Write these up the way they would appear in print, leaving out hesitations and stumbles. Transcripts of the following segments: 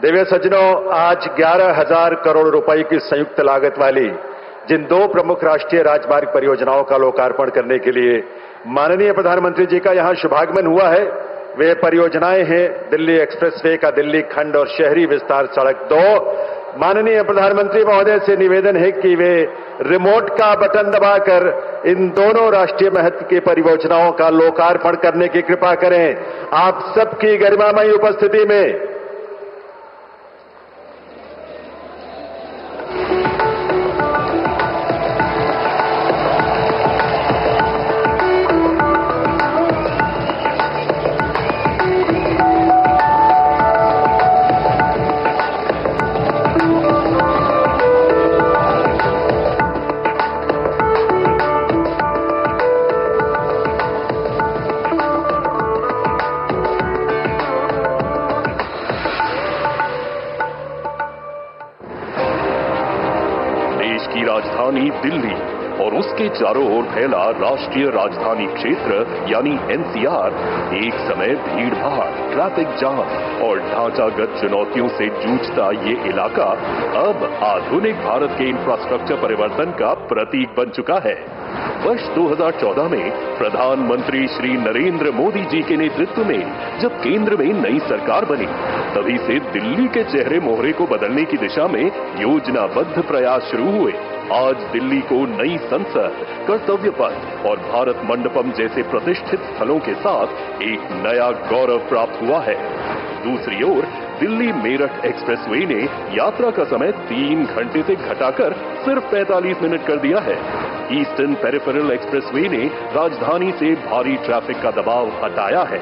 दिव्य सज्जनों, आज 11,000 करोड़ रुपए की संयुक्त लागत वाली जिन दो प्रमुख राष्ट्रीय राजमार्ग परियोजनाओं का लोकार्पण करने के लिए माननीय प्रधानमंत्री जी का यहां शुभागमन हुआ है, वे परियोजनाएं हैं दिल्ली एक्सप्रेसवे का दिल्ली खंड और शहरी विस्तार सड़क 2। माननीय प्रधानमंत्री महोदय से निवेदन है कि वे रिमोट का बटन दबाकर इन दोनों राष्ट्रीय महत्व की परियोजनाओं का लोकार्पण करने की कृपा करें। आप सबकी गरिमामयी उपस्थिति में की राजधानी दिल्ली और उसके चारों ओर फैला राष्ट्रीय राजधानी क्षेत्र यानी एनसीआर एक समय भीड़-भाड़, ट्रैफिक जाम और ढांचागत चुनौतियों से जूझता ये इलाका अब आधुनिक भारत के इंफ्रास्ट्रक्चर परिवर्तन का प्रतीक बन चुका है। वर्ष 2014 में प्रधानमंत्री श्री नरेंद्र मोदी जी के नेतृत्व में जब केंद्र में नई सरकार बनी, तभी से दिल्ली के चेहरे मोहरे को बदलने की दिशा में योजनाबद्ध प्रयास शुरू हुए। आज दिल्ली को नई संसद, कर्तव्य पथ और भारत मंडपम जैसे प्रतिष्ठित स्थलों के साथ एक नया गौरव प्राप्त हुआ है। दूसरी ओर दिल्ली मेरठ एक्सप्रेसवे ने यात्रा का समय 3 घंटे से घटाकर सिर्फ 45 मिनट कर दिया है। ईस्टर्न पेरिफेरल एक्सप्रेसवे ने राजधानी से भारी ट्रैफिक का दबाव हटाया है।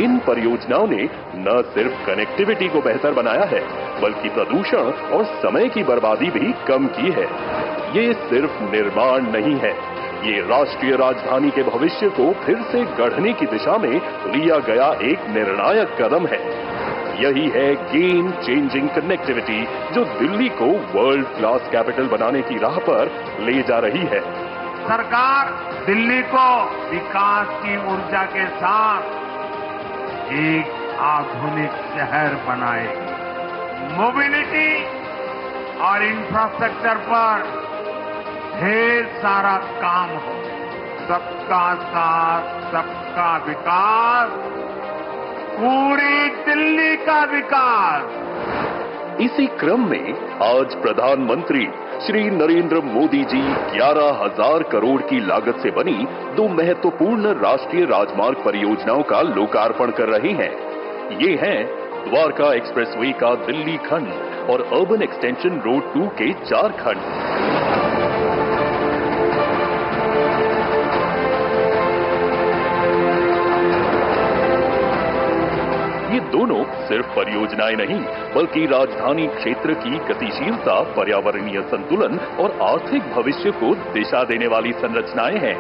इन परियोजनाओं ने न सिर्फ कनेक्टिविटी को बेहतर बनाया है, बल्कि प्रदूषण और समय की बर्बादी भी कम की है। ये सिर्फ निर्माण नहीं है, ये राष्ट्रीय राजधानी के भविष्य को फिर से गढ़ने की दिशा में लिया गया एक निर्णायक कदम है। यही है गेम चेंजिंग कनेक्टिविटी जो दिल्ली को वर्ल्ड क्लास कैपिटल बनाने की राह पर ले जा रही है। सरकार दिल्ली को विकास की ऊर्जा के साथ एक आधुनिक शहर बनाएगी। मोबिलिटी और इंफ्रास्ट्रक्चर पर ढेर सारा काम हो। सबका साथ, सबका विकास, पूरी दिल्ली का विकास। इसी क्रम में आज प्रधानमंत्री श्री नरेंद्र मोदी जी 11,000 करोड़ की लागत से बनी 2 महत्वपूर्ण राष्ट्रीय राजमार्ग परियोजनाओं का लोकार्पण कर रहे हैं। ये हैं द्वारका एक्सप्रेसवे का दिल्ली खंड और अर्बन एक्सटेंशन रोड 2 के 4 खंड। ये दोनों सिर्फ परियोजनाएं नहीं, बल्कि राजधानी क्षेत्र की गतिशीलता, पर्यावरणीय संतुलन और आर्थिक भविष्य को दिशा देने वाली संरचनाएं हैं।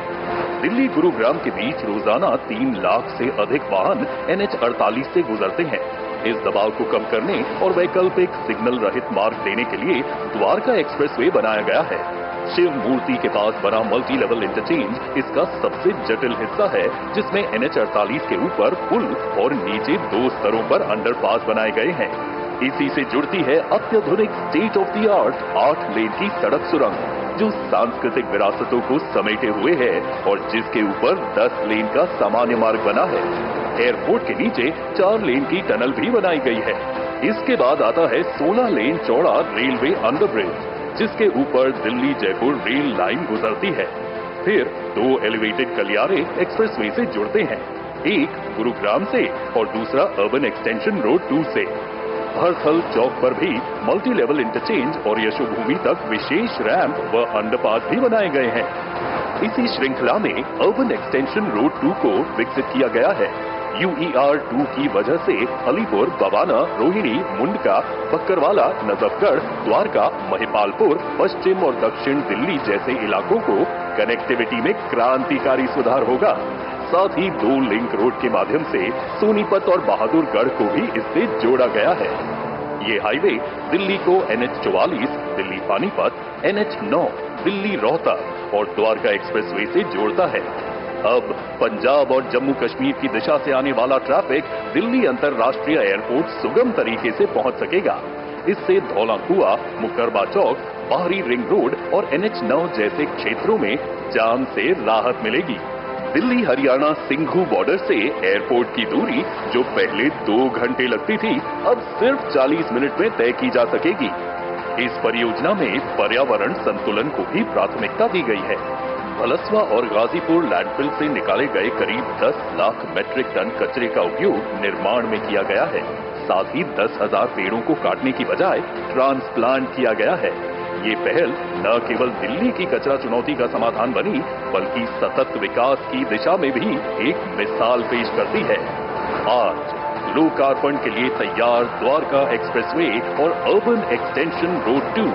दिल्ली गुरुग्राम के बीच रोजाना 3 लाख से अधिक वाहन NH-48 से गुजरते हैं। इस दबाव को कम करने और वैकल्पिक सिग्नल रहित मार्ग देने के लिए द्वारका एक्सप्रेसवे बनाया गया है। शिव मूर्ति के पास बना मल्टी लेवल इंटरचेंज इसका सबसे जटिल हिस्सा है, जिसमें NH-48 के ऊपर पुल और नीचे 2 स्तरों पर अंडरपास बनाए गए हैं। इसी से जुड़ती है अत्याधुनिक स्टेट ऑफ द आर्ट 8 लेन की सड़क सुरंग, जो सांस्कृतिक विरासतों को समेटे हुए है और जिसके ऊपर 10 लेन का सामान्य मार्ग बना है। एयरपोर्ट के नीचे 4 लेन की टनल भी बनाई गई है। इसके बाद आता है 16 लेन चौड़ा रेलवे अंडरब्रिज, जिसके ऊपर दिल्ली जयपुर रेल लाइन गुजरती है। फिर 2 एलिवेटेड गलियारे एक्सप्रेसवे से जुड़ते हैं, एक गुरुग्राम से और दूसरा अर्बन एक्सटेंशन रोड 2 से। हरथल चौक पर भी मल्टी लेवल इंटरचेंज और यशोभूमि तक विशेष रैंप व अंडरपास भी बनाए गए हैं। इसी श्रृंखला में अर्बन एक्सटेंशन रोड 2 को विकसित किया गया है। UER 2 की वजह से अलीपुर, बवाना, रोहिणी, मुंडका, बक्करवाला, नजफगढ़, द्वारका, महिपालपुर, पश्चिम और दक्षिण दिल्ली जैसे इलाकों को कनेक्टिविटी में क्रांतिकारी सुधार होगा। साथ ही 2 लिंक रोड के माध्यम से सोनीपत और बहादुरगढ़ को भी इससे जोड़ा गया है। ये हाईवे दिल्ली को NH-44, दिल्ली पानीपत, NH-9, दिल्ली रोहतक और द्वारका एक्सप्रेसवे से जोड़ता है। अब पंजाब और जम्मू कश्मीर की दिशा से आने वाला ट्रैफिक दिल्ली अंतर्राष्ट्रीय एयरपोर्ट सुगम तरीके से पहुंच सकेगा। इससे धौलाकुआ, मुकरबा चौक, बाहरी रिंग रोड और NH9 जैसे क्षेत्रों में जाम से राहत मिलेगी। दिल्ली हरियाणा सिंघू बॉर्डर से एयरपोर्ट की दूरी जो पहले 2 घंटे लगती थी, अब सिर्फ 40 मिनट में तय की जा सकेगी। इस परियोजना में पर्यावरण संतुलन को भी प्राथमिकता दी गई है। भलसवा और गाजीपुर लैंडफिल से निकाले गए करीब 10 लाख मेट्रिक टन कचरे का उपयोग निर्माण में किया गया है। साथ ही 10,000 पेड़ों को काटने की बजाय ट्रांसप्लांट किया गया है। ये पहल न केवल दिल्ली की कचरा चुनौती का समाधान बनी, बल्कि सतत विकास की दिशा में भी एक मिसाल पेश करती है। आज लोकार्पण के लिए तैयार द्वारका एक्सप्रेसवे और अर्बन एक्सटेंशन रोड 2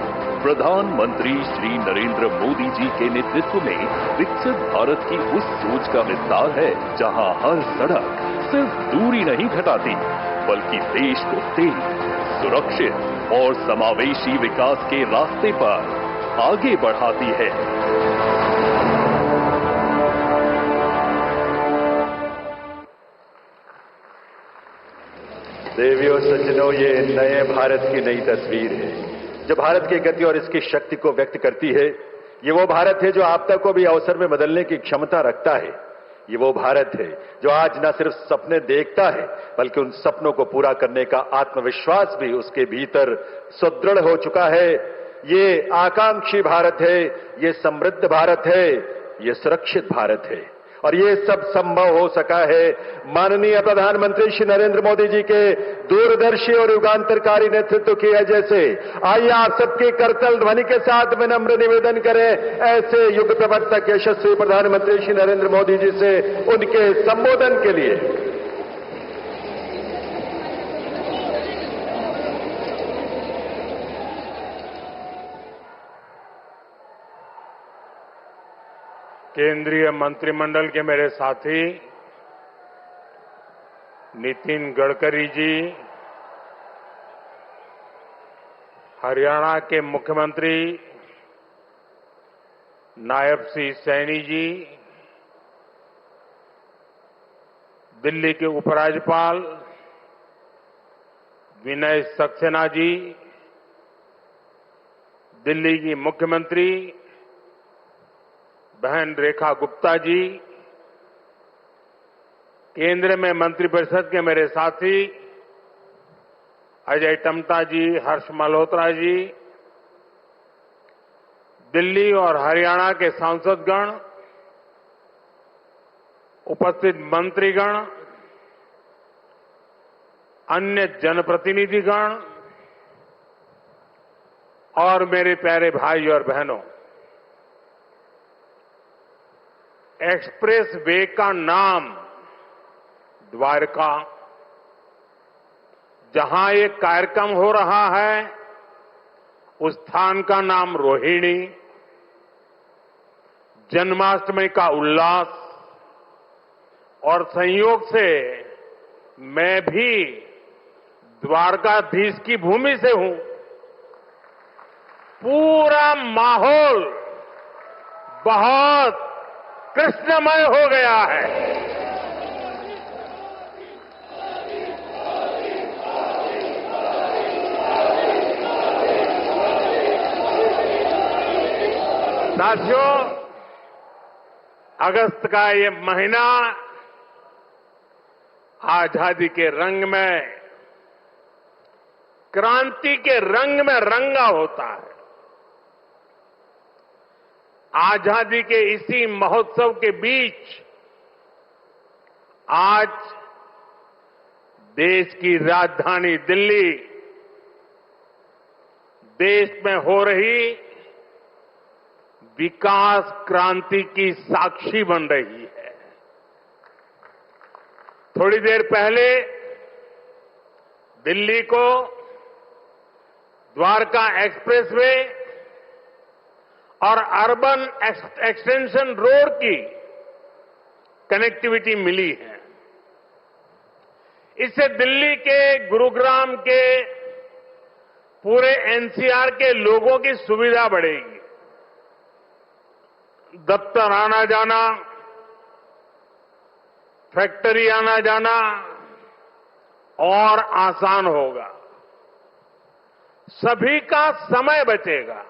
प्रधानमंत्री श्री नरेंद्र मोदी जी के नेतृत्व में विकसित भारत की उस सोच का विस्तार है, जहां हर सड़क सिर्फ दूरी नहीं घटाती, बल्कि देश को तेज, सुरक्षित और समावेशी विकास के रास्ते पर आगे बढ़ाती है। देवियों सज्जनों, ये नए भारत की नई तस्वीर है जो भारत की गति और इसकी शक्ति को व्यक्त करती है। ये वो भारत है जो आपदा को भी अवसर में बदलने की क्षमता रखता है। ये वो भारत है जो आज न सिर्फ सपने देखता है, बल्कि उन सपनों को पूरा करने का आत्मविश्वास भी उसके भीतर सुदृढ़ हो चुका है। ये आकांक्षी भारत है, ये समृद्ध भारत है, ये सुरक्षित भारत है। और ये सब संभव हो सका है माननीय प्रधानमंत्री श्री नरेंद्र मोदी जी के दूरदर्शी और युगांतरकारी नेतृत्व की वजह से। आइए आप सबके करतल ध्वनि के साथ विनम्र निवेदन करें ऐसे युग प्रवर्तक यशस्वी प्रधानमंत्री श्री नरेंद्र मोदी जी से उनके संबोधन के लिए। केंद्रीय मंत्रिमंडल के मेरे साथी नितिन गडकरी जी, हरियाणा के मुख्यमंत्री नायब सिंह सैनी जी, दिल्ली के उपराज्यपाल विनय सक्सेना जी, दिल्ली की मुख्यमंत्री बहन रेखा गुप्ता जी, केंद्र में मंत्रिपरिषद के मेरे साथी अजय टम्टा जी, हर्ष मल्होत्रा जी, दिल्ली और हरियाणा के सांसदगण, उपस्थित मंत्रीगण, अन्य जनप्रतिनिधिगण और मेरे प्यारे भाई और बहनों, एक्सप्रेस वे का नाम द्वारका, जहां ये कार्यक्रम हो रहा है उस स्थान का नाम रोहिणी, जन्माष्टमी का उल्लास, और संयोग से मैं भी द्वारकाधीश की भूमि से हूं। पूरा माहौल बहुत कृष्णमय हो गया है। साथियों, अगस्त का ये महीना आजादी के रंग में, क्रांति के रंग में रंगा होता है। आजादी के इसी महोत्सव के बीच आज देश की राजधानी दिल्ली देश में हो रही विकास क्रांति की साक्षी बन रही है। थोड़ी देर पहले दिल्ली को द्वारका एक्सप्रेसवे और अर्बन एक्सटेंशन रोड की कनेक्टिविटी मिली है। इससे दिल्ली के, गुरुग्राम के, पूरे एनसीआर के लोगों की सुविधा बढ़ेगी। दफ्तर आना जाना, फैक्ट्री आना जाना और आसान होगा, सभी का समय बचेगा।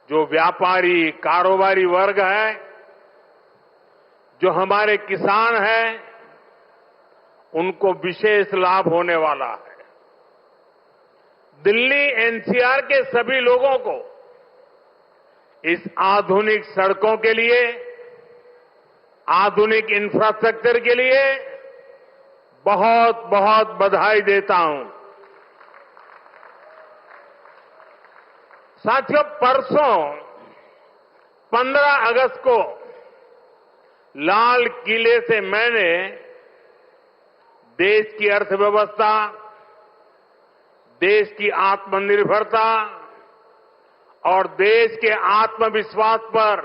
जो व्यापारी कारोबारी वर्ग है, जो हमारे किसान हैं, उनको विशेष लाभ होने वाला है। दिल्ली एनसीआर के सभी लोगों को इस आधुनिक सड़कों के लिए, आधुनिक इंफ्रास्ट्रक्चर के लिए बहुत बहुत बधाई देता हूं। साथियों, परसों 15 अगस्त को लाल किले से मैंने देश की अर्थव्यवस्था, देश की आत्मनिर्भरता और देश के आत्मविश्वास पर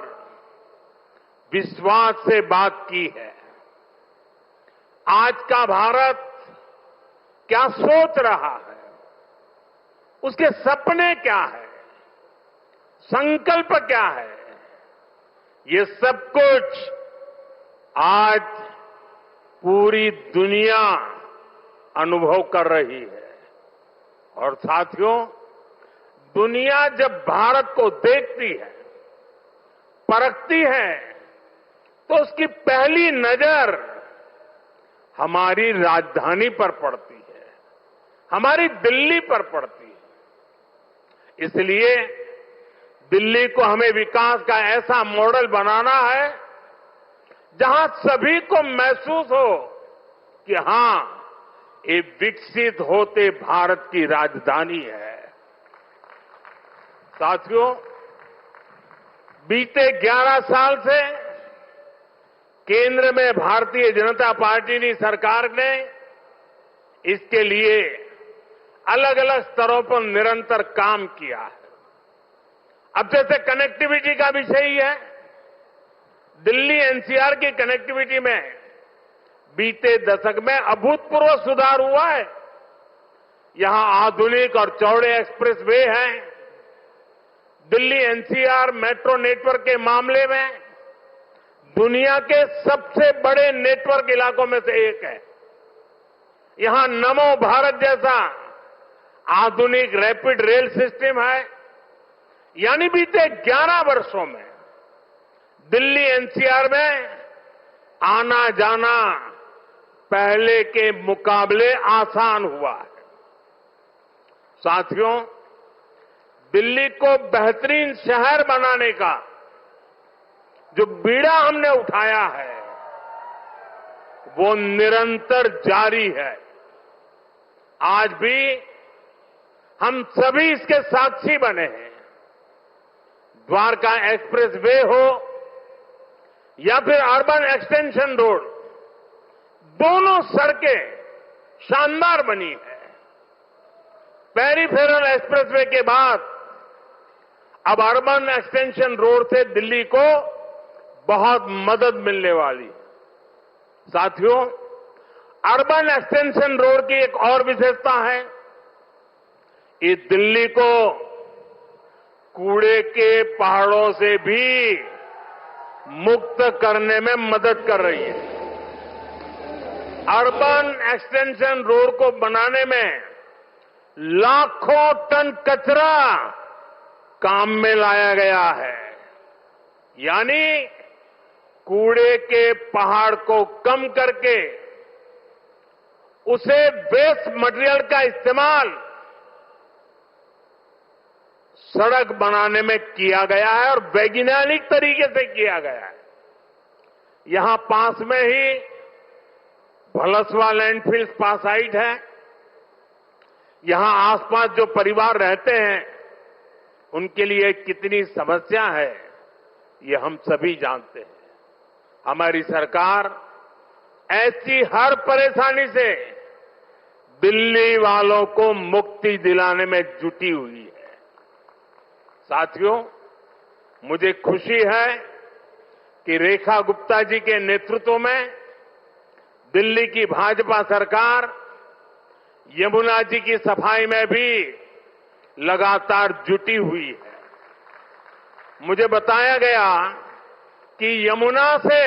विश्वास से बात की है। आज का भारत क्या सोच रहा है, उसके सपने क्या है, संकल्प क्या है, ये सब कुछ आज पूरी दुनिया अनुभव कर रही है। और साथियों, दुनिया जब भारत को देखती है, परखती है, तो उसकी पहली नजर हमारी राजधानी पर पड़ती है, हमारी दिल्ली पर पड़ती है। इसलिए दिल्ली को हमें विकास का ऐसा मॉडल बनाना है जहां सभी को महसूस हो कि हां, ये विकसित होते भारत की राजधानी है। साथियों, बीते 11 साल से केंद्र में भारतीय जनता पार्टी की सरकार ने इसके लिए अलग अलग स्तरों पर निरंतर काम किया है। अब जैसे कनेक्टिविटी का विषय ही है, दिल्ली एनसीआर की कनेक्टिविटी में बीते दशक में अभूतपूर्व सुधार हुआ है। यहां आधुनिक और चौड़े एक्सप्रेस वे हैं। दिल्ली एनसीआर मेट्रो नेटवर्क के मामले में दुनिया के सबसे बड़े नेटवर्क इलाकों में से एक है। यहां नमो भारत जैसा आधुनिक रैपिड रेल सिस्टम है। यानी बीते 11 वर्षों में दिल्ली एनसीआर में आना जाना पहले के मुकाबले आसान हुआ है। साथियों, दिल्ली को बेहतरीन शहर बनाने का जो बीड़ा हमने उठाया है, वो निरंतर जारी है। आज भी हम सभी इसके साक्षी बने हैं। द्वारका एक्सप्रेस वे हो या फिर अर्बन एक्सटेंशन रोड, दोनों सड़कें शानदार बनी है। पेरिफेरल एक्सप्रेसवे के बाद अब अर्बन एक्सटेंशन रोड से दिल्ली को बहुत मदद मिलने वाली। साथियों, अर्बन एक्सटेंशन रोड की एक और विशेषता है, ये दिल्ली को कूड़े के पहाड़ों से भी मुक्त करने में मदद कर रही है। अर्बन एक्सटेंशन रोड को बनाने में लाखों टन कचरा काम में लाया गया है। यानी कूड़े के पहाड़ को कम करके उसे वेस्ट मटेरियल का इस्तेमाल सड़क बनाने में किया गया है और वैज्ञानिक तरीके से किया गया है। यहां पास में ही भलसवा लैंडफिल स्पा साइट है। यहां आसपास जो परिवार रहते हैं, उनके लिए कितनी समस्या है, ये हम सभी जानते हैं। हमारी सरकार ऐसी हर परेशानी से दिल्ली वालों को मुक्ति दिलाने में जुटी हुई है। साथियों, मुझे खुशी है कि रेखा गुप्ता जी के नेतृत्व में दिल्ली की भाजपा सरकार यमुना जी की सफाई में भी लगातार जुटी हुई है। मुझे बताया गया कि यमुना से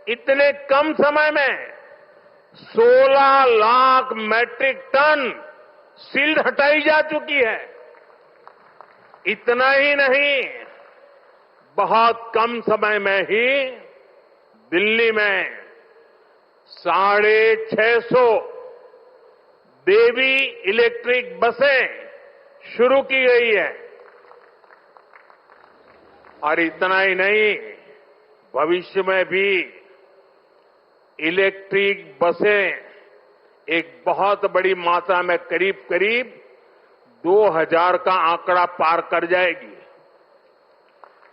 इतने कम समय में 16 लाख मैट्रिक टन सील्ड हटाई जा चुकी है। इतना ही नहीं, बहुत कम समय में ही दिल्ली में 650 देवी इलेक्ट्रिक बसें शुरू की गई है। और इतना ही नहीं, भविष्य में भी इलेक्ट्रिक बसें एक बहुत बड़ी मात्रा में करीब 2000 का आंकड़ा पार कर जाएगी।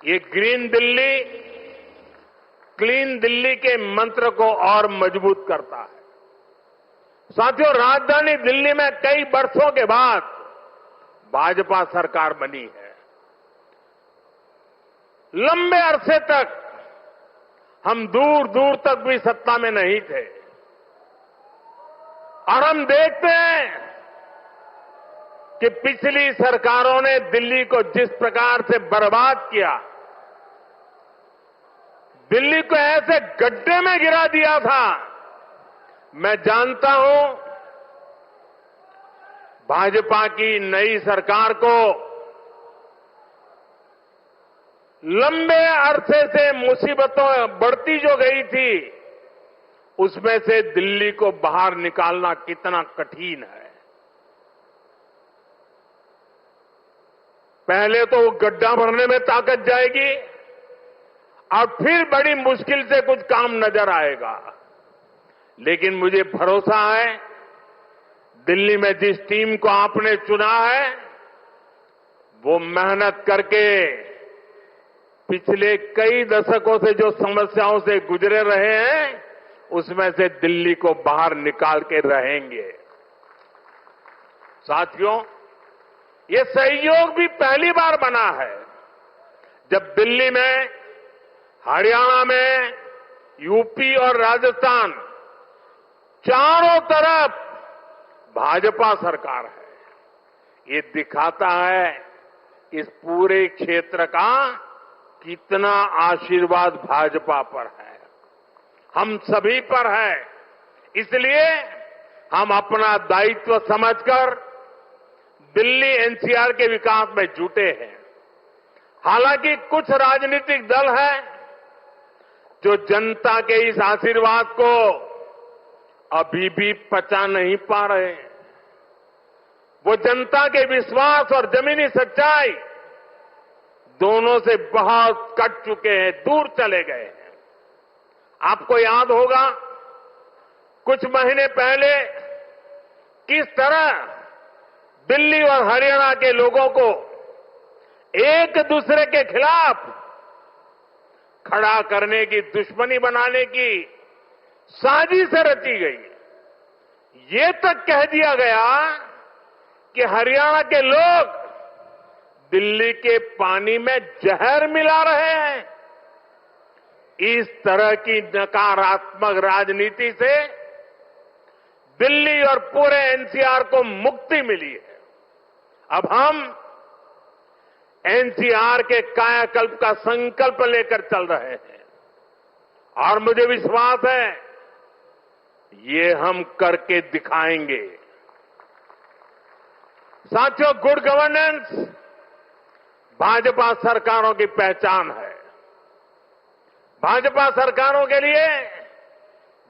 ये ग्रीन दिल्ली, क्लीन दिल्ली के मंत्र को और मजबूत करता है। साथियों, राजधानी दिल्ली में कई वर्षों के बाद भाजपा सरकार बनी है। लंबे अरसे तक हम दूर दूर तक भी सत्ता में नहीं थे और हम देखते हैं कि पिछली सरकारों ने दिल्ली को जिस प्रकार से बर्बाद किया, दिल्ली को ऐसे गड्ढे में गिरा दिया था। मैं जानता हूं भाजपा की नई सरकार को लंबे अरसे से मुसीबतों बढ़ती जो गई थी, उसमें से दिल्ली को बाहर निकालना कितना कठिन है। पहले तो वो गड्ढा भरने में ताकत जाएगी और फिर बड़ी मुश्किल से कुछ काम नजर आएगा। लेकिन मुझे भरोसा है, दिल्ली में जिस टीम को आपने चुना है, वो मेहनत करके पिछले कई दशकों से जो समस्याओं से गुजरे रहे हैं, उसमें से दिल्ली को बाहर निकाल के रहेंगे। साथियों, ये सहयोग भी पहली बार बना है जब दिल्ली में, हरियाणा में, यूपी और राजस्थान चारों तरफ भाजपा सरकार है। ये दिखाता है इस पूरे क्षेत्र का कितना आशीर्वाद भाजपा पर है, हम सभी पर है। इसलिए हम अपना दायित्व समझकर दिल्ली एनसीआर के विकास में जुटे हैं। हालांकि कुछ राजनीतिक दल हैं जो जनता के इस आशीर्वाद को अभी भी पचा नहीं पा रहे हैं। वो जनता के विश्वास और जमीनी सच्चाई दोनों से बहुत कट चुके हैं, दूर चले गए हैं। आपको याद होगा कुछ महीने पहले किस तरह दिल्ली और हरियाणा के लोगों को एक दूसरे के खिलाफ खड़ा करने की, दुश्मनी बनाने की साजिश रची गई। ये तक कह दिया गया कि हरियाणा के लोग दिल्ली के पानी में जहर मिला रहे हैं। इस तरह की नकारात्मक राजनीति से दिल्ली और पूरे एनसीआर को मुक्ति मिली है। अब हम एनसीआर के कायाकल्प का संकल्प लेकर चल रहे हैं और मुझे विश्वास है ये हम करके दिखाएंगे। साथियों, गुड गवर्नेंस भाजपा सरकारों की पहचान है। भाजपा सरकारों के लिए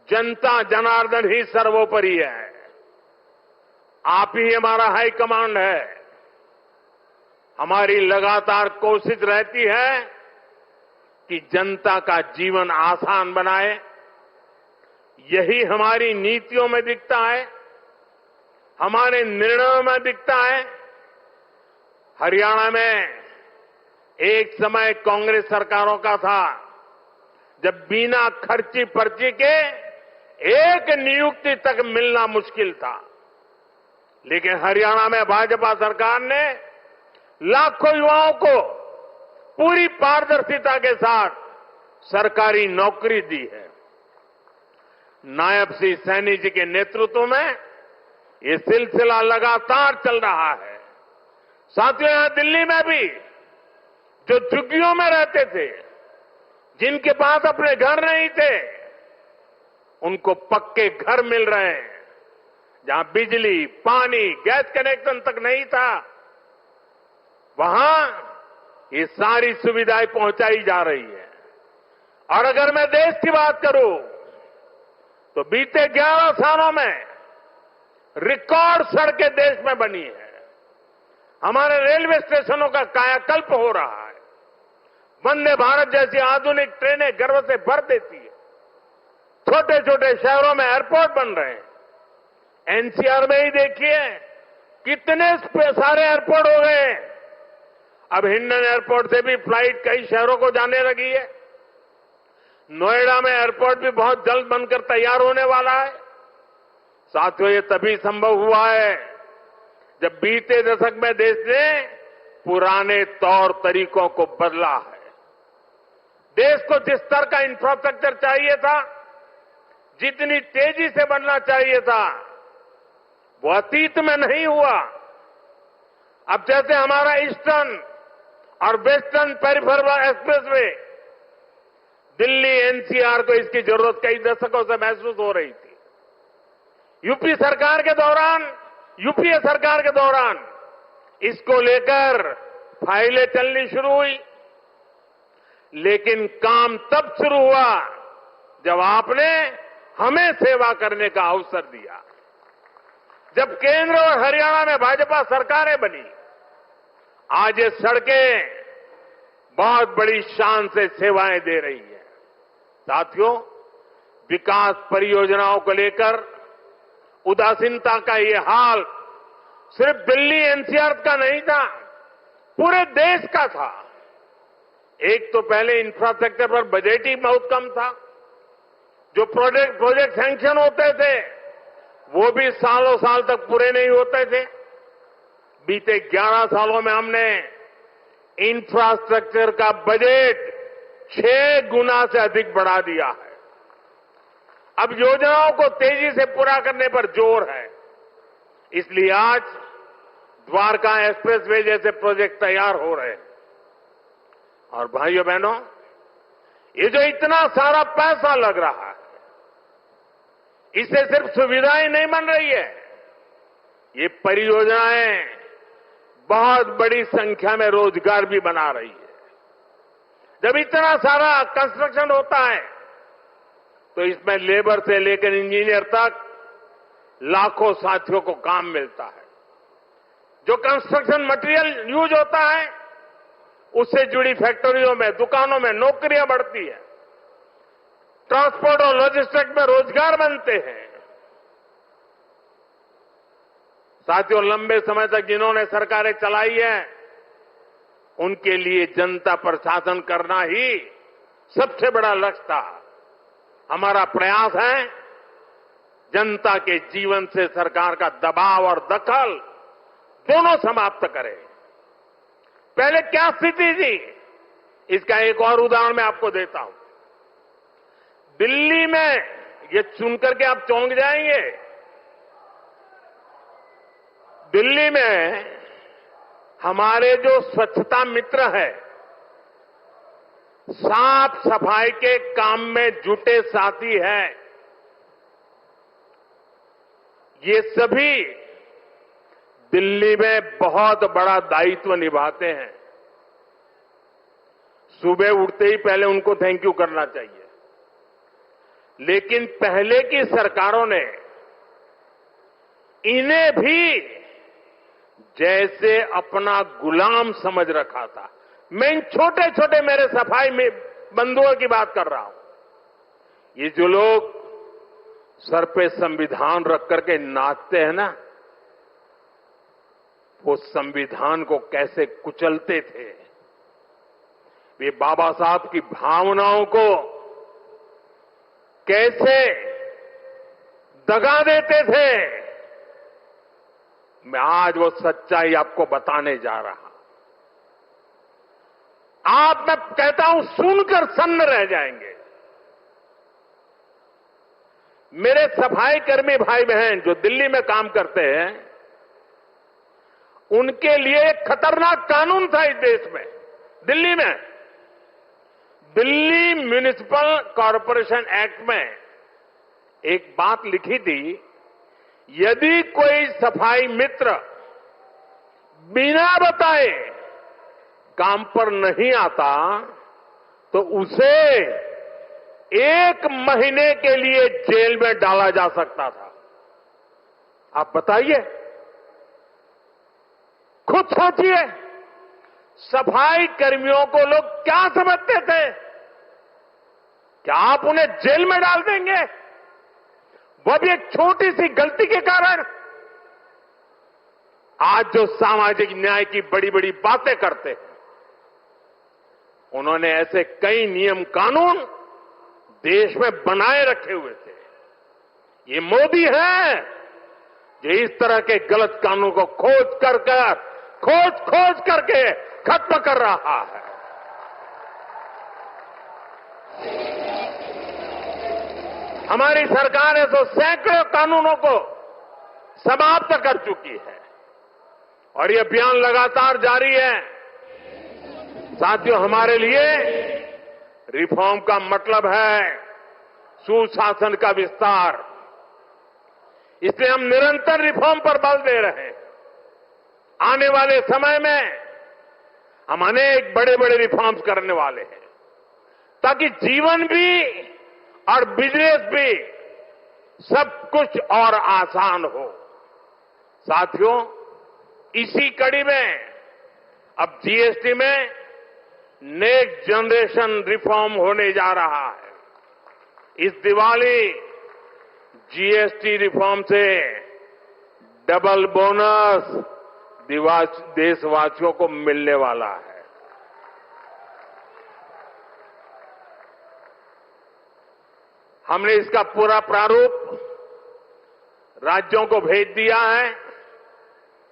जनता जनार्दन ही सर्वोपरि है। आप ही हमारा हाई कमांड है। हमारी लगातार कोशिश रहती है कि जनता का जीवन आसान बनाए। यही हमारी नीतियों में दिखता है, हमारे निर्णयों में दिखता है। हरियाणा में एक समय कांग्रेस सरकारों का था जब बिना खर्ची पर्ची के एक नियुक्ति तक मिलना मुश्किल था, लेकिन हरियाणा में भाजपा सरकार ने लाखों युवाओं को पूरी पारदर्शिता के साथ सरकारी नौकरी दी है। नायब श्री सैनी जी के नेतृत्व में ये सिलसिला लगातार चल रहा है। साथियों, यहां दिल्ली में भी जो झुग्गियों में रहते थे, जिनके पास अपने घर नहीं थे, उनको पक्के घर मिल रहे हैं। जहां बिजली, पानी, गैस कनेक्शन तक नहीं था, वहां ये सारी सुविधाएं पहुंचाई जा रही है। और अगर मैं देश की बात करूं तो बीते 11 सालों में रिकॉर्ड सड़कें देश में बनी है। हमारे रेलवे स्टेशनों का कायाकल्प हो रहा है। वंदे भारत जैसी आधुनिक ट्रेनें गर्व से भर देती है। छोटे छोटे शहरों में एयरपोर्ट बन रहे हैं। एनसीआर में ही देखिए कितने सारे एयरपोर्ट हो गए। अब हिंडन एयरपोर्ट से भी फ्लाइट कई शहरों को जाने लगी है। नोएडा में एयरपोर्ट भी बहुत जल्द बनकर तैयार होने वाला है। साथियों, ये तभी संभव हुआ है जब बीते दशक में देश ने पुराने तौर तरीकों को बदला है। देश को जिस स्तर का इंफ्रास्ट्रक्चर चाहिए था, जितनी तेजी से बनना चाहिए था, वो अतीत में नहीं हुआ। अब जैसे हमारा ईस्टर्न और western peripheral expressway, Delhi NCR को इसकी जरूरत कई दशकों से महसूस हो रही थी। यूपीए सरकार के दौरान इसको लेकर फाइलें चलनी शुरू हुई, लेकिन काम तब शुरू हुआ जब आपने हमें सेवा करने का अवसर दिया। जब केंद्र और हरियाणा में भाजपा सरकारें बनी, आज ये सड़कें बहुत बड़ी शान से सेवाएं दे रही है। साथियों, विकास परियोजनाओं को लेकर उदासीनता का ये हाल सिर्फ दिल्ली एनसीआर का नहीं था, पूरे देश का था। एक तो पहले इंफ्रास्ट्रक्चर पर बजट ही बहुत कम था। जो प्रोजेक्ट सैंक्शन होते थे वो भी सालों साल तक पूरे नहीं होते थे। बीते 11 सालों में हमने इंफ्रास्ट्रक्चर का बजट 6 गुना से अधिक बढ़ा दिया है। अब योजनाओं को तेजी से पूरा करने पर जोर है। इसलिए आज द्वारका एक्सप्रेसवे जैसे प्रोजेक्ट तैयार हो रहे हैं। और भाइयों बहनों, ये जो इतना सारा पैसा लग रहा है, इससे सिर्फ सुविधाएं नहीं बन रही है, ये परियोजनाएं बहुत बड़ी संख्या में रोजगार भी बना रही है। जब इतना सारा कंस्ट्रक्शन होता है तो इसमें लेबर से लेकर इंजीनियर तक लाखों साथियों को काम मिलता है। जो कंस्ट्रक्शन मटेरियल यूज होता है उससे जुड़ी फैक्ट्रियों में, दुकानों में नौकरियां बढ़ती है। ट्रांसपोर्ट और लॉजिस्टिक्स में रोजगार बनते हैं। साथियों, लंबे समय तक जिन्होंने सरकारें चलाई है, उनके लिए जनता पर शासन करना ही सबसे बड़ा लक्ष्य था। हमारा प्रयास है जनता के जीवन से सरकार का दबाव और दखल दोनों समाप्त करें। पहले क्या स्थिति थी, इसका एक और उदाहरण मैं आपको देता हूं। दिल्ली में, ये सुनकर के आप चौंक जाएंगे, दिल्ली में हमारे जो स्वच्छता मित्र है, साफ सफाई के काम में जुटे साथी हैं, ये सभी दिल्ली में बहुत बड़ा दायित्व निभाते हैं। सुबह उठते ही पहले उनको थैंक यू करना चाहिए। लेकिन पहले की सरकारों ने इन्हें भी जैसे अपना गुलाम समझ रखा था। मैं इन छोटे छोटे मेरे सफाई में बंधुओं की बात कर रहा हूं। ये जो लोग सर पे संविधान रख करके नाचते हैं ना, वो संविधान को कैसे कुचलते थे। वे बाबा साहब की भावनाओं को कैसे दगा देते थे। मैं आज वो सच्चाई आपको बताने जा रहा। आप, मैं कहता हूं, सुनकर सन्न रह जाएंगे। मेरे सफाई कर्मी भाई बहन जो दिल्ली में काम करते हैं, उनके लिए एक खतरनाक कानून था इस देश में। दिल्ली में दिल्ली म्युनिसिपल कॉरपोरेशन एक्ट में एक बात लिखी थी, यदि कोई सफाई मित्र बिना बताए काम पर नहीं आता तो उसे 1 महीने के लिए जेल में डाला जा सकता था। आप बताइए, खुद सोचिए, सफाई कर्मियों को लोग क्या समझते थे? क्या आप उन्हें जेल में डाल देंगे? वो भी एक छोटी सी गलती के कारण। आज जो सामाजिक न्याय की बड़ी बड़ी बातें करते हैं, उन्होंने ऐसे कई नियम कानून देश में बनाए रखे हुए थे। ये मोदी है जो इस तरह के गलत कानून को खोज करके खत्म कर रहा है। हमारी सरकार है तो सैकड़ों कानूनों को समाप्त कर चुकी है और ये अभियान लगातार जारी है। साथियों, हमारे लिए रिफॉर्म का मतलब है सुशासन का विस्तार। इसलिए हम निरंतर रिफॉर्म पर बल दे रहे हैं। आने वाले समय में हम अनेक बड़े बड़े रिफॉर्म्स करने वाले हैं ताकि जीवन भी और बिजनेस भी सब कुछ और आसान हो। साथियों, इसी कड़ी में अब जीएसटी में नेक्स्ट जनरेशन रिफॉर्म होने जा रहा है। इस दिवाली जीएसटी रिफॉर्म से डबल बोनस देशवासियों को मिलने वाला है। हमने इसका पूरा प्रारूप राज्यों को भेज दिया है।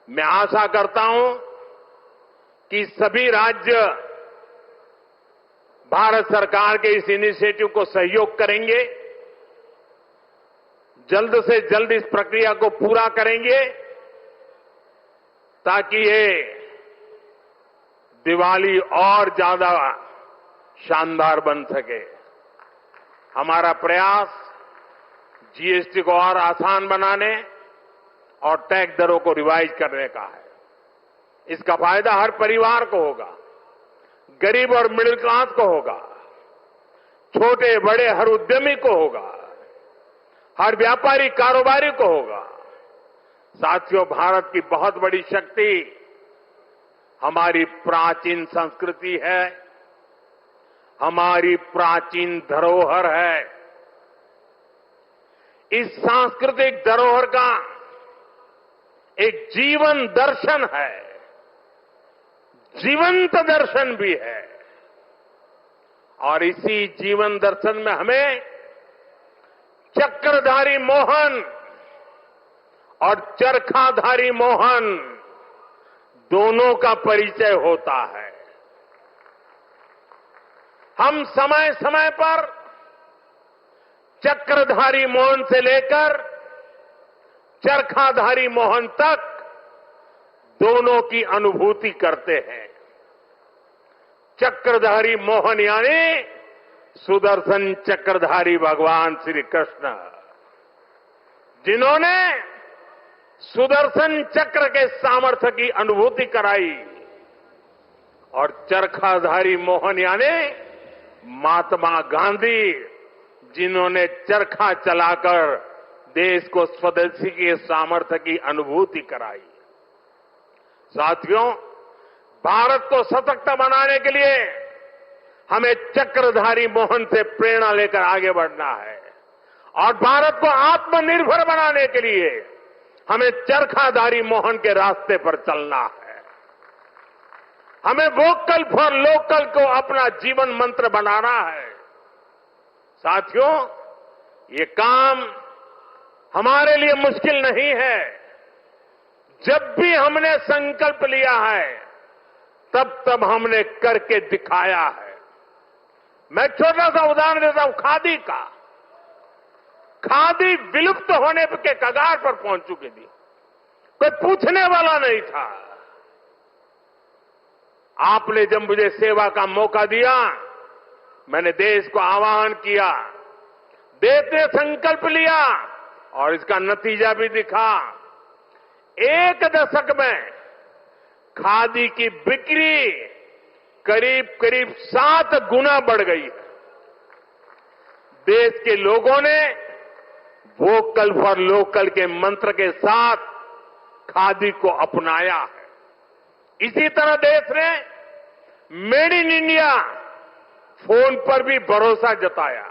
मैं आशा करता हूं कि सभी राज्य भारत सरकार के इस इनिशिएटिव को सहयोग करेंगे, जल्द से जल्द इस प्रक्रिया को पूरा करेंगे ताकि ये दिवाली और ज्यादा शानदार बन सके। हमारा प्रयास जीएसटी को और आसान बनाने और टैक्स दरों को रिवाइज करने का है। इसका फायदा हर परिवार को होगा, गरीब और मिडिल क्लास को होगा, छोटे बड़े हर उद्यमी को होगा, हर व्यापारी कारोबारी को होगा। साथियों, भारत की बहुत बड़ी शक्ति हमारी प्राचीन संस्कृति है, हमारी प्राचीन धरोहर है। इस सांस्कृतिक धरोहर का एक जीवन दर्शन है, जीवंत दर्शन भी है। और इसी जीवन दर्शन में हमें चक्रधारी मोहन और चरखाधारी मोहन दोनों का परिचय होता है। हम समय समय पर चक्रधारी मोहन से लेकर चरखाधारी मोहन तक दोनों की अनुभूति करते हैं। चक्रधारी मोहन यानी सुदर्शन चक्रधारी भगवान श्री कृष्ण, जिन्होंने सुदर्शन चक्र के सामर्थ्य की अनुभूति कराई, और चरखाधारी मोहन यानी महात्मा गांधी, जिन्होंने चरखा चलाकर देश को स्वदेशी के सामर्थ्य की अनुभूति कराई। साथियों, भारत को सशक्त बनाने के लिए हमें चक्रधारी मोहन से प्रेरणा लेकर आगे बढ़ना है और भारत को आत्मनिर्भर बनाने के लिए हमें चरखाधारी मोहन के रास्ते पर चलना है। हमें वोकल फॉर लोकल को अपना जीवन मंत्र बनाना है। साथियों, ये काम हमारे लिए मुश्किल नहीं है। जब भी हमने संकल्प लिया है तब हमने करके दिखाया है। मैं छोटा सा उदाहरण देता हूं खादी का। खादी विलुप्त होने के कगार पर पहुंच चुकी थी, कोई पूछने वाला नहीं था। आपने जब मुझे सेवा का मौका दिया, मैंने देश को आह्वान किया, देश ने संकल्प लिया और इसका नतीजा भी दिखा। एक दशक में खादी की बिक्री करीब करीब 7 गुना बढ़ गई है। देश के लोगों ने वोकल फॉर लोकल के मंत्र के साथ खादी को अपनाया है। इसी तरह देश ने मेड इन इंडिया फोन पर भी भरोसा जताया।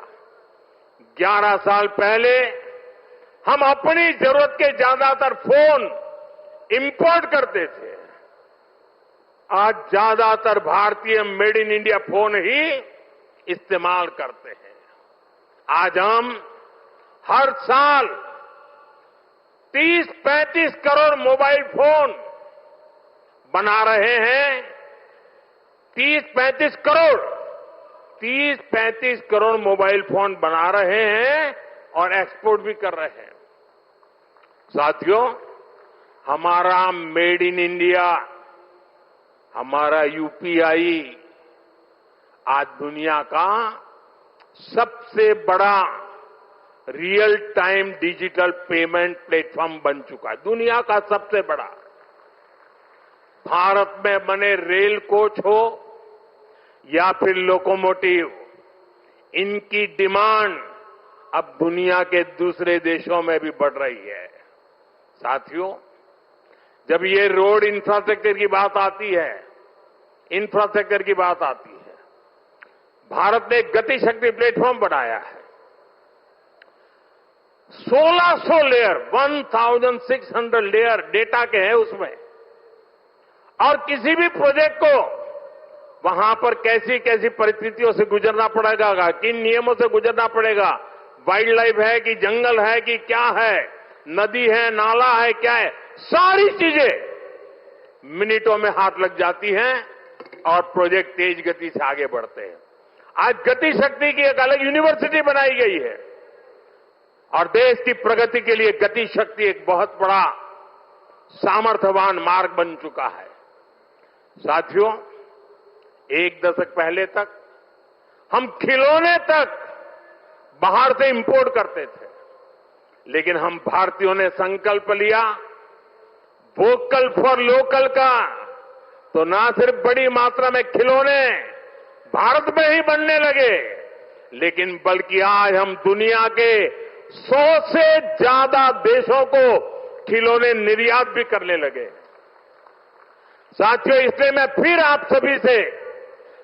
11 साल पहले हम अपनी जरूरत के ज्यादातर फोन इंपोर्ट करते थे। आज ज्यादातर भारतीय मेड इन इंडिया फोन ही इस्तेमाल करते हैं। आज हम हर साल 30-35 करोड़ मोबाइल फोन बना रहे हैं। 30-35 करोड़ मोबाइल फोन बना रहे हैं और एक्सपोर्ट भी कर रहे हैं। साथियों, हमारा मेड इन इंडिया, हमारा यूपीआई आज दुनिया का सबसे बड़ा real time digital payment platform बन चुका है। दुनिया का सबसे बड़ा। भारत में बने रेल कोच हो या फिर लोकोमोटिव, इनकी डिमांड अब दुनिया के दूसरे देशों में भी बढ़ रही है। साथियों, जब ये रोड इंफ्रास्ट्रक्चर की बात आती है, भारत ने एक गति शक्ति प्लेटफॉर्म बनाया है। 1600 लेयर, 1600 लेयर डेटा के हैं उसमें। और किसी भी प्रोजेक्ट को वहां पर कैसी कैसी परिस्थितियों से गुजरना पड़ेगा, किन नियमों से गुजरना पड़ेगा, वाइल्ड लाइफ है कि जंगल है कि क्या है, नदी है, नाला है, क्या है, सारी चीजें मिनटों में हाथ लग जाती हैं और प्रोजेक्ट तेज गति से आगे बढ़ते हैं। आज गति शक्ति की एक अलग यूनिवर्सिटी बनाई गई है और देश की प्रगति के लिए गति शक्ति एक बहुत बड़ा सामर्थ्यवान मार्ग बन चुका है। साथियों, एक दशक पहले तक हम खिलौने तक बाहर से इंपोर्ट करते थे, लेकिन हम भारतीयों ने संकल्प लिया वोकल फॉर लोकल का, तो ना सिर्फ बड़ी मात्रा में खिलौने भारत में ही बनने लगे, लेकिन बल्कि आज हम दुनिया के 100 से ज्यादा देशों को खिलौने निर्यात भी करने लगे। साथियों, इसलिए मैं फिर आप सभी से,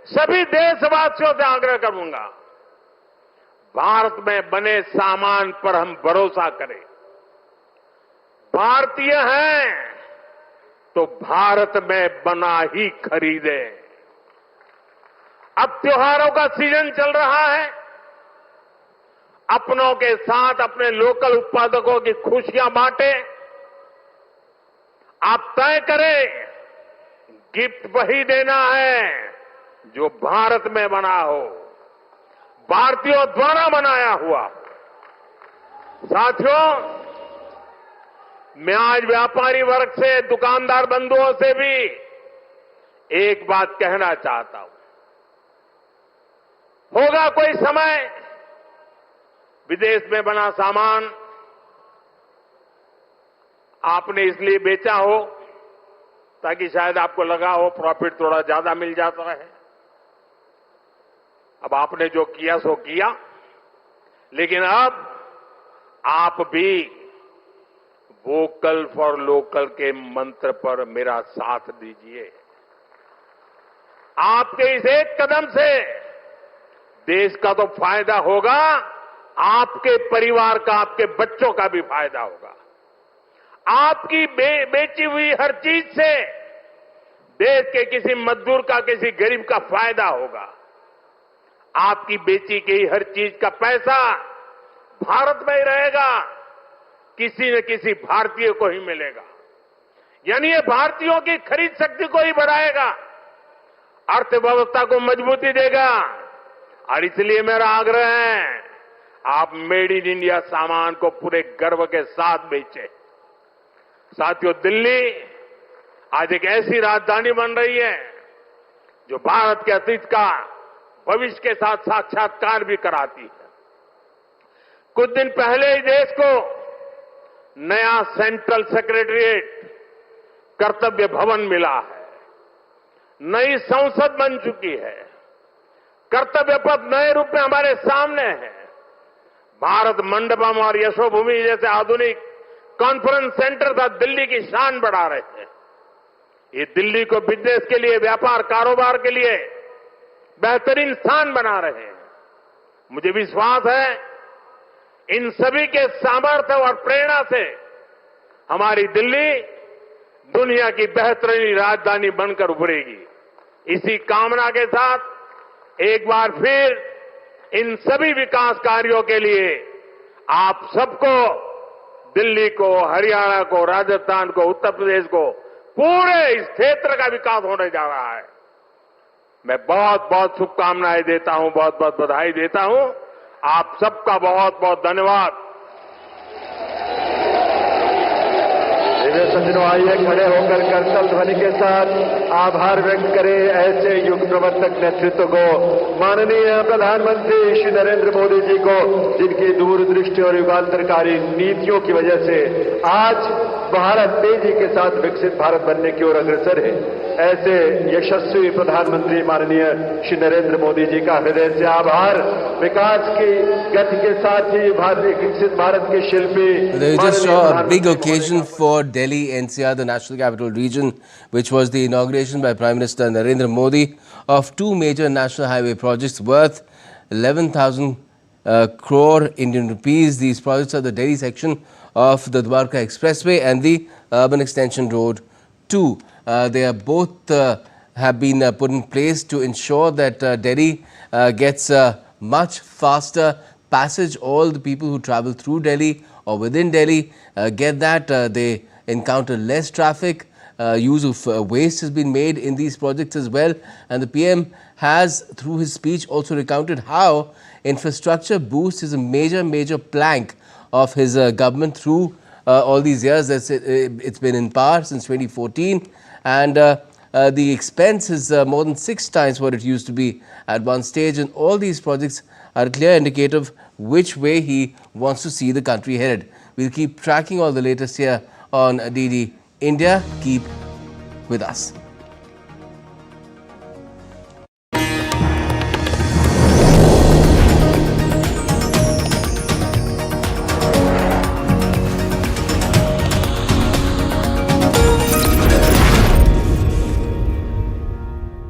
सभी देशवासियों से आग्रह करूंगा, भारत में बने सामान पर हम भरोसा करें। भारतीय हैं तो भारत में बना ही खरीदें। अब त्योहारों का सीजन चल रहा है। अपनों के साथ अपने लोकल उत्पादकों की खुशियां बांटें। आप तय करें, गिफ्ट वही देना है जो भारत में बना हो, भारतीयों द्वारा बनाया हुआ। साथियों, मैं आज व्यापारी वर्ग से, दुकानदार बंधुओं से भी एक बात कहना चाहता हूं। होगा कोई समय विदेश में बना सामान आपने इसलिए बेचा हो ताकि शायद आपको लगा हो प्रॉफिट थोड़ा ज्यादा मिल जाता है। अब आपने जो किया सो किया, लेकिन अब आप भी वोकल फॉर लोकल के मंत्र पर मेरा साथ दीजिए। आपके इस एक कदम से देश का तो फायदा होगा, आपके परिवार का, आपके बच्चों का भी फायदा होगा। आपकी बेची हुई हर चीज से देश के किसी मजदूर का, किसी गरीब का फायदा होगा। आपकी बेची गई हर चीज का पैसा भारत में ही रहेगा, किसी न किसी भारतीय को ही मिलेगा। यानी ये भारतीयों की खरीद शक्ति को ही बढ़ाएगा, अर्थव्यवस्था को मजबूती देगा। और इसलिए मेरा आग्रह है, आप मेड इन इंडिया सामान को पूरे गर्व के साथ बेचें। साथियों, दिल्ली आज एक ऐसी राजधानी बन रही है जो भारत के अतीत का भविष्य के साथ साक्षात्कार भी कराती है। कुछ दिन पहले ही देश को नया सेंट्रल सेक्रेटरिएट कर्तव्य भवन मिला है, नई संसद बन चुकी है, कर्तव्य पथ नए रूप में हमारे सामने है। भारत मंडपम और यशोभूमि जैसे आधुनिक कॉन्फ्रेंस सेंटर था दिल्ली की शान बढ़ा रहे हैं। ये दिल्ली को बिजनेस के लिए, व्यापार कारोबार के लिए बेहतरीन स्थान बना रहे हैं। मुझे विश्वास है इन सभी के सामर्थ्य और प्रेरणा से हमारी दिल्ली दुनिया की बेहतरीन राजधानी बनकर उभरेगी। इसी कामना के साथ एक बार फिर इन सभी विकास कार्यों के लिए आप सबको, दिल्ली को, हरियाणा को, राजस्थान को, उत्तर प्रदेश को, पूरे इस क्षेत्र का विकास होने जा रहा है। मैं बहुत बहुत शुभकामनाएं देता हूं, बहुत बहुत बधाई देता हूं। आप सबका बहुत बहुत धन्यवाद। सज्जनों, आइए खड़े होकर करतल ध्वनि के साथ आभार व्यक्त करें ऐसे युग प्रवर्तक नेतृत्व को, माननीय प्रधानमंत्री श्री नरेंद्र मोदी जी को, जिनकी दूरदृष्टि और युगांतरकारी नीतियों की वजह से आज भारत तेजी के साथ विकसित भारत बनने की ओर अग्रसर है। ऐसे यशस्वी प्रधानमंत्री माननीय श्री नरेंद्र मोदी जी का हृदय से आभार। विकास की गति के साथ ही विकसित भारत के शिल्पी big occasion for Delhi NCR, the National Capital Region, which was the inauguration by Prime Minister Narendra Modi of two major national highway projects worth 11,000 crore Indian rupees. These projects are the Delhi section of the Dwarka Expressway and the Urban Extension Road 2. They are both have been put in place to ensure that Delhi gets much faster passage. All the people who travel through Delhi or within Delhi get that. They encounter less traffic. Use of waste has been made in these projects as well. And the PM has, through his speech, also recounted how infrastructure boost is a major plank of his government through all these years. It's been in power since 2014. And the expense is more than 6 times what it used to be at one stage. And all these projects are a clear indicator of which way he wants to see the country headed. We'll keep tracking all the latest here on DD India. Keep with us.